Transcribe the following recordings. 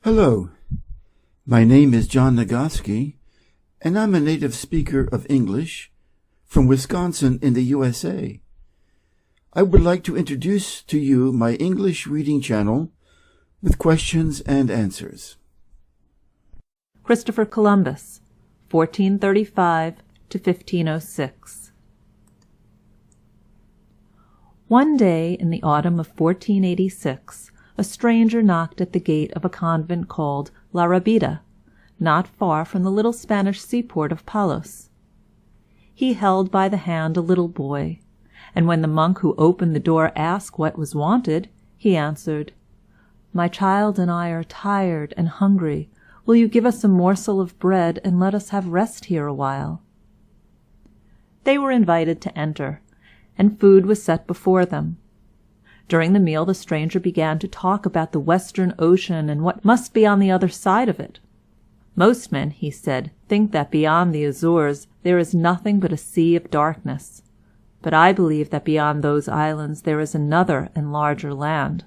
Hello, my name is John Nagoski, and I'm a native speaker of English from Wisconsin in the USA. I would like to introduce to you my English reading channel with questions and answers. Christopher Columbus, 1435 to 1506. One day in the autumn of 1486, a stranger knocked at the gate of a convent called La Rabida, not far from the little Spanish seaport of Palos. He held by the hand a little boy, and when the monk who opened the door asked what was wanted, he answered, "My child and I are tired and hungry. Will you give us a morsel of bread and let us have rest here a while?" They were invited to enter, and food was set before them. During the meal the stranger began to talk about the Western Ocean and what must be on the other side of it. "Most men," he said, "think that beyond the Azores there is nothing but a sea of darkness. But I believe that beyond those islands there is another and larger land."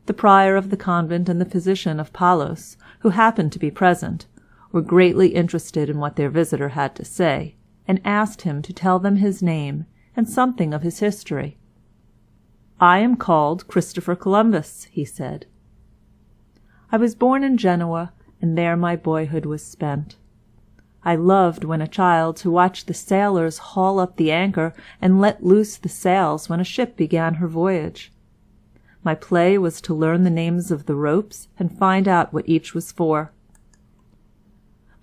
The prior of the convent and the physician of Palos, who happened to be present, were greatly interested in what their visitor had to say, and asked him to tell them his name and something of his history. "I am called Christopher Columbus," he said. "I was born in Genoa, and there my boyhood was spent. I loved, when a child, to watch the sailors haul up the anchor and let loose the sails when a ship began her voyage. My play was to learn the names of the ropes and find out what each was for.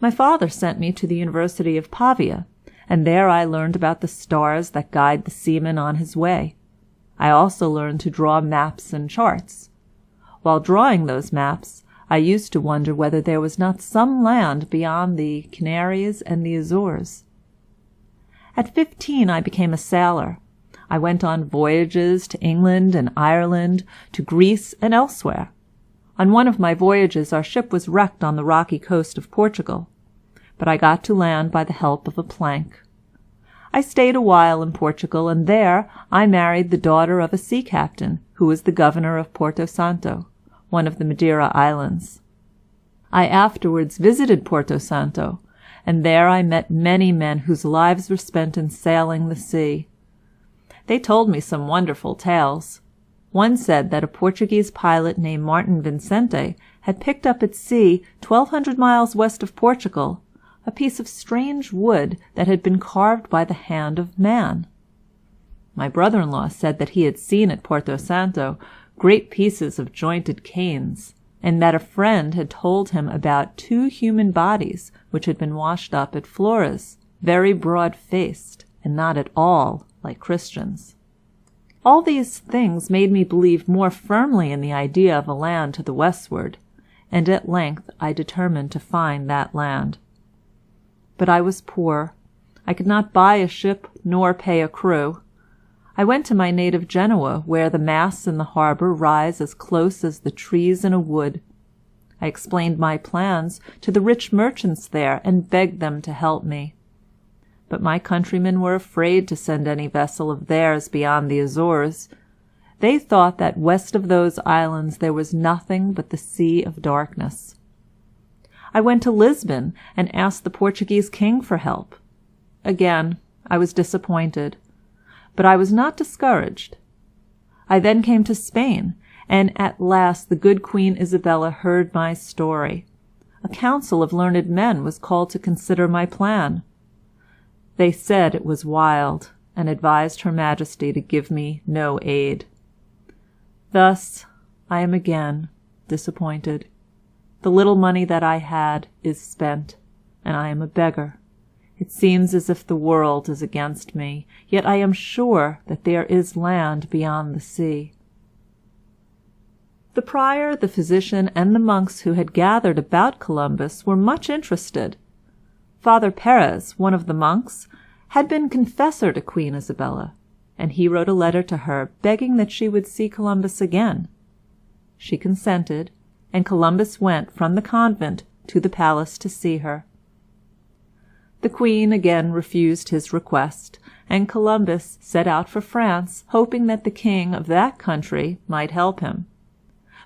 My father sent me to the University of Pavia, and there I learned about the stars that guide the seaman on his way. I also learned to draw maps and charts. While drawing those maps, I used to wonder whether there was not some land beyond the Canaries and the Azores. At 15 I became a sailor. I went on voyages to England and Ireland, to Greece and elsewhere. On one of my voyages our ship was wrecked on the rocky coast of Portugal, but I got to land by the help of a plank. I stayed a while in Portugal, and there I married the daughter of a sea captain who was the governor of Porto Santo, one of the Madeira Islands. I afterwards visited Porto Santo, and there I met many men whose lives were spent in sailing the sea. They told me some wonderful tales. One said that a Portuguese pilot named Martin Vincente had picked up at sea 1,200 miles west of Portugal a piece of strange wood that had been carved by the hand of man. My brother-in-law said that he had seen at Porto Santo great pieces of jointed canes, and that a friend had told him about 2 human bodies which had been washed up at Flores, very broad-faced, and not at all like Christians. All these things made me believe more firmly in the idea of a land to the westward, and at length I determined to find that land. But I was poor. I could not buy a ship nor pay a crew. I went to my native Genoa, where the masts in the harbor rise as close as the trees in a wood. I explained my plans to the rich merchants there and begged them to help me. But my countrymen were afraid to send any vessel of theirs beyond the Azores. They thought that west of those islands there was nothing but the sea of darkness. I went to Lisbon and asked the Portuguese king for help. Again I was disappointed, but I was not discouraged. I then came to Spain, and at last the good Queen Isabella heard my story. A council of learned men was called to consider my plan. They said it was wild, and advised Her Majesty to give me no aid. Thus I am again disappointed. The little money that I had is spent, and I am a beggar. It seems as if the world is against me, yet I am sure that there is land beyond the sea. The prior, the physician, and the monks who had gathered about Columbus were much interested. Father Perez, one of the monks, had been confessor to Queen Isabella, and he wrote a letter to her begging that she would see Columbus again. She consented, and Columbus went from the convent to the palace to see her. The Queen again refused his request, and Columbus set out for France, hoping that the king of that country might help him.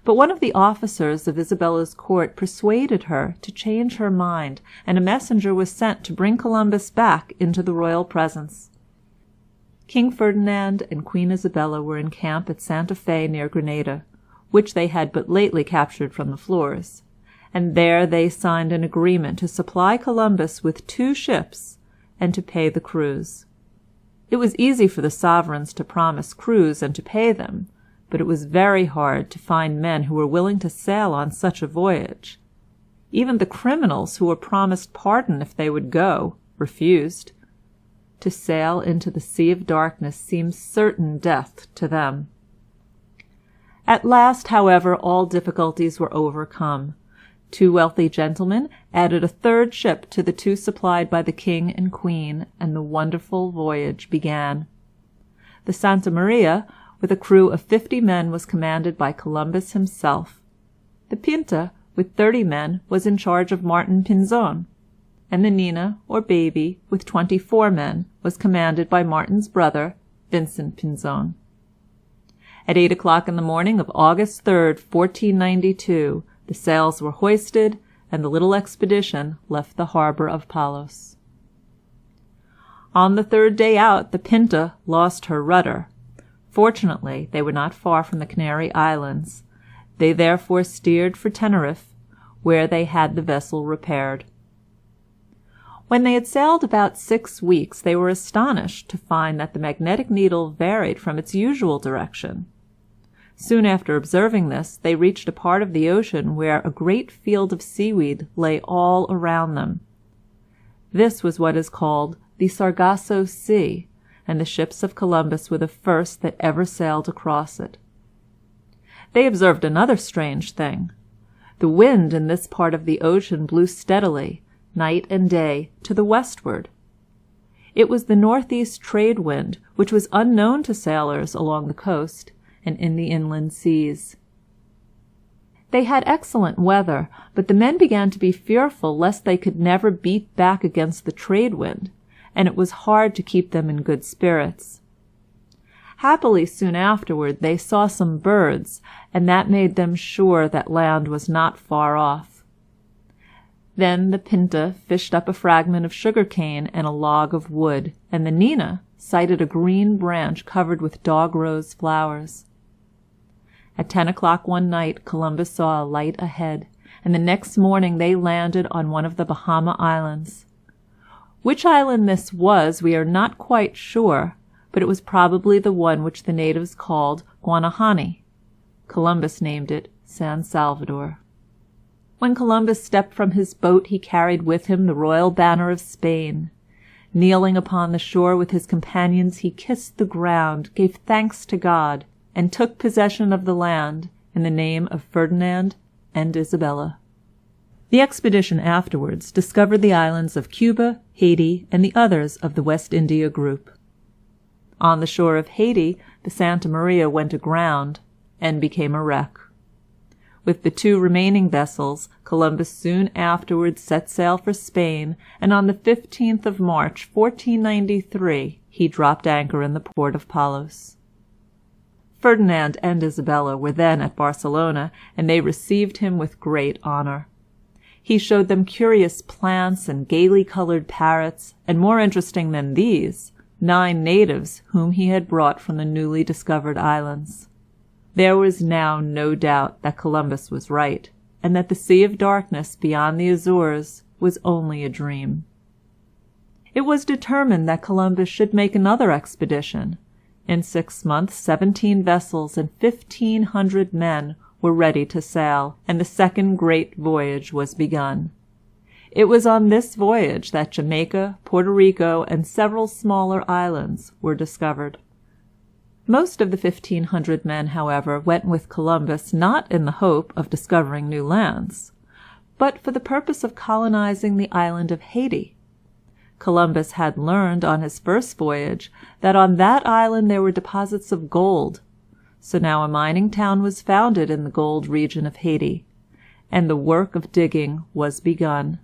But one of the officers of Isabella's court persuaded her to change her mind, and a messenger was sent to bring Columbus back into the royal presence. King Ferdinand and Queen Isabella were in camp at Santa Fe near Grenada, which they had but lately captured from the Floors, and there they signed an agreement to supply Columbus with 2 ships and to pay the crews. It was easy for the sovereigns to promise crews and to pay them, but it was very hard to find men who were willing to sail on such a voyage. Even the criminals who were promised pardon if they would go refused. To sail into the Sea of Darkness seemed certain death to them. At last, however, all difficulties were overcome. 2 wealthy gentlemen added a 3rd ship to the 2 supplied by the king and queen, and the wonderful voyage began. The Santa Maria, with a crew of 50 men, was commanded by Columbus himself. The Pinta, with 30 men, was in charge of Martin Pinzon, and the Nina, or Baby, with 24 men, was commanded by Martin's brother, Vincent Pinzon. At 8 o'clock in the morning of August 3rd, 1492, the sails were hoisted, and the little expedition left the harbor of Palos. On the 3rd day out, the Pinta lost her rudder. Fortunately, they were not far from the Canary Islands. They therefore steered for Tenerife, where they had the vessel repaired. When they had sailed about 6 weeks, they were astonished to find that the magnetic needle varied from its usual direction. Soon after observing this, they reached a part of the ocean where a great field of seaweed lay all around them. This was what is called the Sargasso Sea, and the ships of Columbus were the first that ever sailed across it. They observed another strange thing. The wind in this part of the ocean blew steadily, night and day, to the westward. It was the northeast trade wind, which was unknown to sailors along the coast and in the inland seas. They had excellent weather, but the men began to be fearful lest they could never beat back against the trade wind, and it was hard to keep them in good spirits. Happily, soon afterward, they saw some birds, and that made them sure that land was not far off. Then the Pinta fished up a fragment of sugar-cane and a log of wood, and the Nina sighted a green branch covered with dog-rose flowers. At 10 o'clock one night, Columbus saw a light ahead, and the next morning they landed on one of the Bahama Islands. Which island this was we are not quite sure, but it was probably the one which the natives called Guanahani. Columbus named it San Salvador. When Columbus stepped from his boat, he carried with him the royal banner of Spain. Kneeling upon the shore with his companions, he kissed the ground, gave thanks to God, and took possession of the land in the name of Ferdinand and Isabella. The expedition afterwards discovered the islands of Cuba, Haiti, and the others of the West India group. On the shore of Haiti, the Santa Maria went aground and became a wreck. With the 2 remaining vessels, Columbus soon afterwards set sail for Spain, and on the 15th of March, 1493, he dropped anchor in the port of Palos. Ferdinand and Isabella were then at Barcelona, and they received him with great honor. He showed them curious plants and gaily colored parrots, and more interesting than these, 9 natives whom he had brought from the newly discovered islands. There was now no doubt that Columbus was right, and that the Sea of Darkness beyond the Azores was only a dream. It was determined that Columbus should make another expedition. In 6 months, 17 vessels and 1,500 men were ready to sail, and the second great voyage was begun. It was on this voyage that Jamaica, Puerto Rico, and several smaller islands were discovered. Most of the 1,500 men, however, went with Columbus not in the hope of discovering new lands, but for the purpose of colonizing the island of Haiti. Columbus had learned on his first voyage that on that island there were deposits of gold, so now a mining town was founded in the gold region of Haiti, and the work of digging was begun.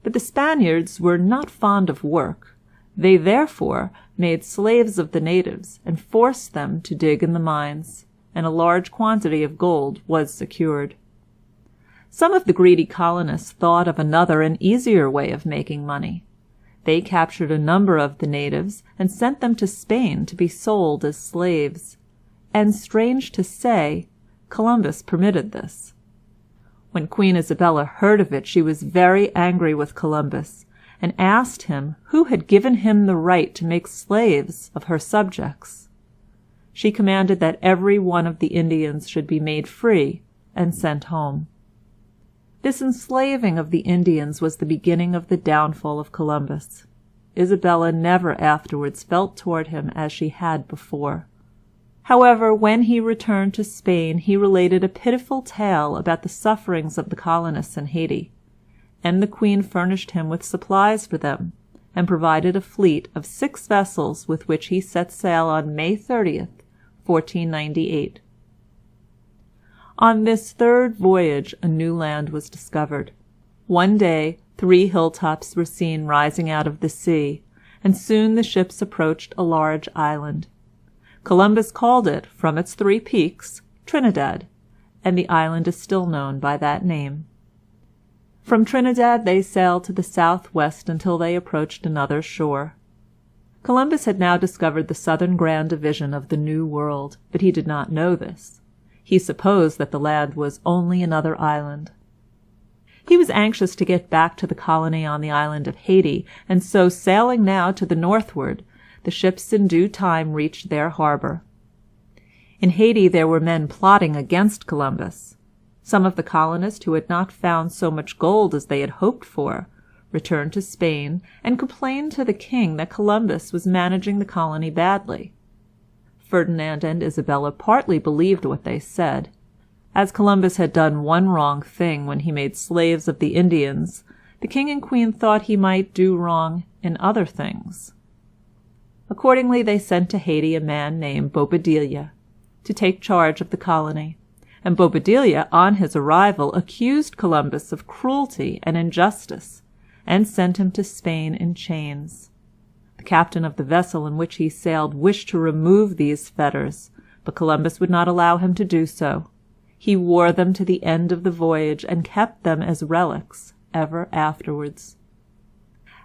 But the Spaniards were not fond of work. They therefore made slaves of the natives and forced them to dig in the mines, and a large quantity of gold was secured. Some of the greedy colonists thought of another and easier way of making money. They captured a number of the natives and sent them to Spain to be sold as slaves. And strange to say, Columbus permitted this. When Queen Isabella heard of it, she was very angry with Columbus, and asked him who had given him the right to make slaves of her subjects. She commanded that every one of the Indians should be made free and sent home. This enslaving of the Indians was the beginning of the downfall of Columbus. Isabella never afterwards felt toward him as she had before. However, when he returned to Spain, he related a pitiful tale about the sufferings of the colonists in Haiti, and the Queen furnished him with supplies for them, and provided a fleet of 6 vessels with which he set sail on May 30th, 1498. On this third voyage a new land was discovered. One day 3 hilltops were seen rising out of the sea, and soon the ships approached a large island. Columbus called it, from its 3 peaks, Trinidad, and the island is still known by that name. From Trinidad they sailed to the southwest until they approached another shore. Columbus had now discovered the southern grand division of the New World, but he did not know this. He supposed that the land was only another island. He was anxious to get back to the colony on the island of Haiti, and so sailing now to the northward, the ships in due time reached their harbor. In Haiti there were men plotting against Columbus. Some of the colonists who had not found so much gold as they had hoped for returned to Spain and complained to the king that Columbus was managing the colony badly. Ferdinand and Isabella partly believed what they said. As Columbus had done one wrong thing when he made slaves of the Indians, the king and queen thought he might do wrong in other things. Accordingly they sent to Haiti a man named Bobadilla to take charge of the colony, and Bobadilla on his arrival accused Columbus of cruelty and injustice, and sent him to Spain in chains. The captain of the vessel in which he sailed wished to remove these fetters, but Columbus would not allow him to do so. He wore them to the end of the voyage and kept them as relics ever afterwards.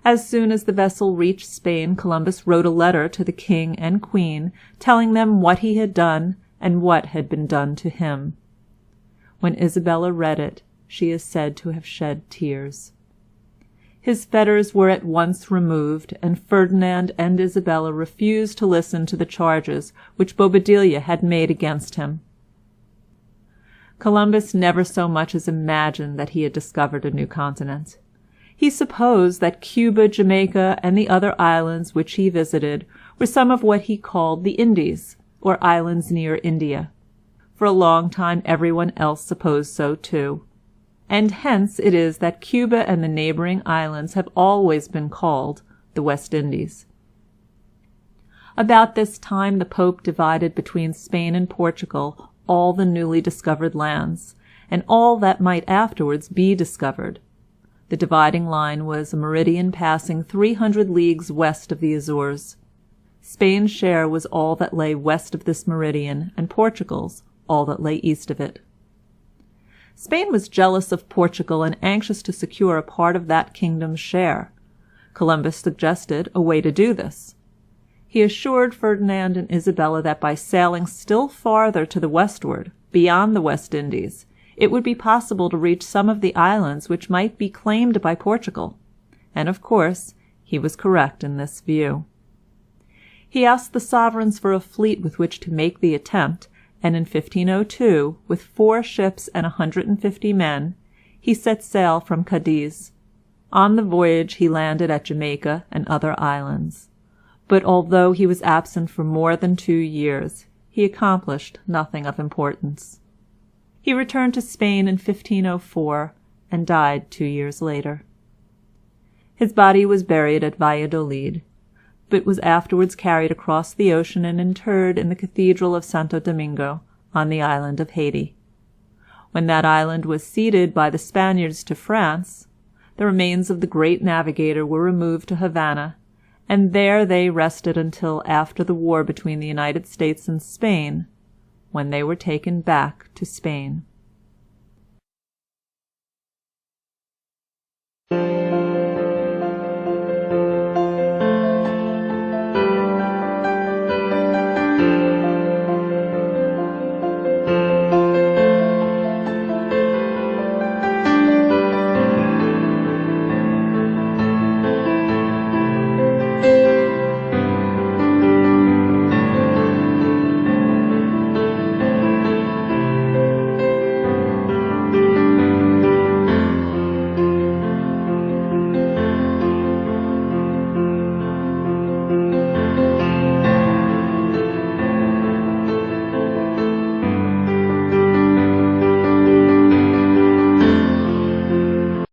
As soon as the vessel reached Spain, Columbus wrote a letter to the king and queen, telling them what he had done and what had been done to him. When Isabella read it, she is said to have shed tears. His fetters were at once removed, and Ferdinand and Isabella refused to listen to the charges which Bobadilla had made against him. Columbus never so much as imagined that he had discovered a new continent. He supposed that Cuba, Jamaica, and the other islands which he visited were some of what he called the Indies, or islands near India. For a long time everyone else supposed so too, and hence it is that Cuba and the neighboring islands have always been called the West Indies. About this time the Pope divided between Spain and Portugal all the newly discovered lands, and all that might afterwards be discovered. The dividing line was a meridian passing 300 leagues west of the Azores. Spain's share was all that lay west of this meridian, and Portugal's all that lay east of it. Spain was jealous of Portugal and anxious to secure a part of that kingdom's share. Columbus suggested a way to do this. He assured Ferdinand and Isabella that by sailing still farther to the westward, beyond the West Indies, it would be possible to reach some of the islands which might be claimed by Portugal, and of course he was correct in this view. He asked the sovereigns for a fleet with which to make the attempt, and in 1502, with 4 ships and 150 men, he set sail from Cadiz. On the voyage he landed at Jamaica and other islands. But although he was absent for more than 2 years, he accomplished nothing of importance. He returned to Spain in 1504 and died 2 years later. His body was buried at Valladolid, but was afterwards carried across the ocean and interred in the Cathedral of Santo Domingo on the island of Haiti. When that island was ceded by the Spaniards to France, the remains of the great navigator were removed to Havana, and there they rested until after the war between the United States and Spain, when they were taken back to Spain.